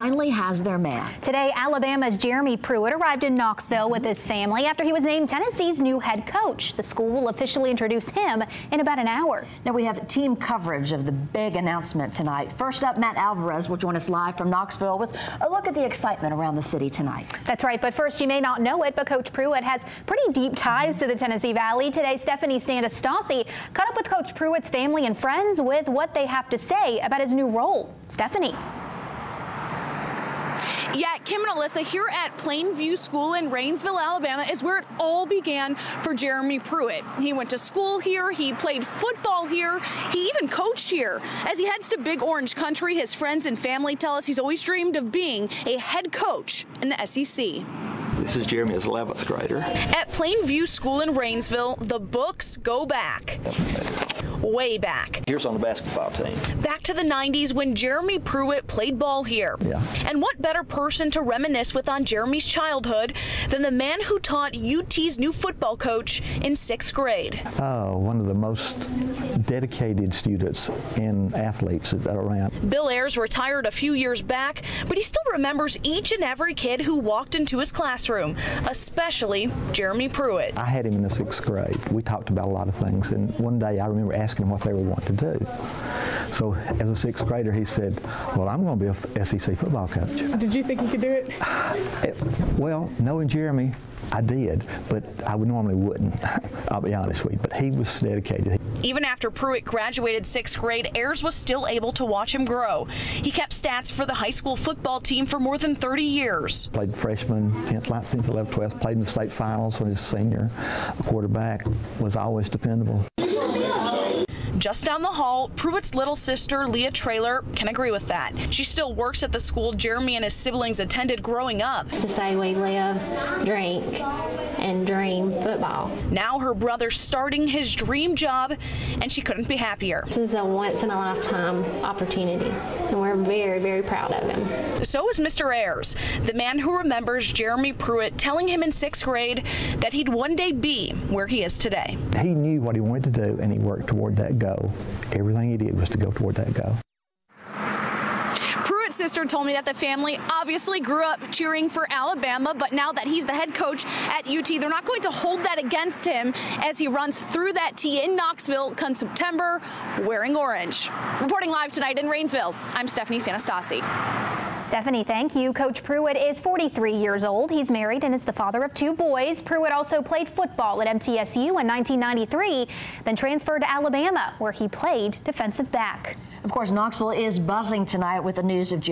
finally has their man. Today, Alabama's Jeremy Pruitt arrived in Knoxville with his family after he was named Tennessee's new head coach. The school will officially introduce him in about an hour. Now we have team coverage of the big announcement tonight. First up, Matt Alvarez will join us live from Knoxville with a look at the excitement around the city tonight. That's right, but first, you may not know it, but Coach Pruitt has pretty deep ties to the Tennessee Valley. Today, Stephanie Sanastasi caught up with Coach Pruitt's family and friends with what they have to say about his new role. Stephanie. Yeah, Kim and Alyssa, here at Plainview School in Rainsville, Alabama is where it all began for Jeremy Pruitt. He went to school here, he played football here, he even coached here. As he heads to Big Orange Country, his friends and family tell us he's always dreamed of being a head coach in the SEC. This is Jeremy as 11th grader. At Plainview School in Rainsville, the books go back. Way back. Here's on the basketball team. Back to the 90s when Jeremy Pruitt played ball here. Yeah. And what better person to reminisce with on Jeremy's childhood than the man who taught UT's new football coach in 6th grade. One of the most dedicated students and athletes around. Bill Ayers retired a few years back, but he still remembers each and every kid who walked into his classroom, especially Jeremy Pruitt. I had him in the 6th grade. We talked about a lot of things, and one day I remember asking him what they were wanting to do. So as a 6th grader, he said, well, I'm going to be a SEC football coach. Did you think you could do it? Well, knowing Jeremy, I did, but I normally wouldn't, I'll be honest with you, but he was dedicated. Even after Pruitt graduated 6th grade, Ayers was still able to watch him grow. He kept stats for the high school football team for more than 30 years. Played freshman, 10th, 11th, 12th, played in the state finals when he was a senior. The quarterback was always dependable. Just down the hall, Pruitt's little sister, Leah Traylor, can agree with that. She still works at the school Jeremy and his siblings attended growing up. To say we live, drink, and dream football. Now her brother's starting his dream job, and she couldn't be happier. This is a once-in-a-lifetime opportunity, and we're very, very proud of him. So is Mr. Ayers, the man who remembers Jeremy Pruitt telling him in 6th grade that he'd one day be where he is today. He knew what he wanted to do, and he worked toward that goal. Everything he did was to go toward that goal. Pruitt's sister told me that the family obviously grew up cheering for Alabama, but now that he's the head coach at UT, they're not going to hold that against him as he runs through that tee in Knoxville come September wearing orange. Reporting live tonight in Rainsville, I'm Stephanie Sanastasi. Stephanie, thank you. Coach Pruitt is 43 years old. He's married and is the father of 2 boys. Pruitt also played football at MTSU in 1993, then transferred to Alabama, where he played defensive back. Of course, Knoxville is buzzing tonight with the news of Jeremy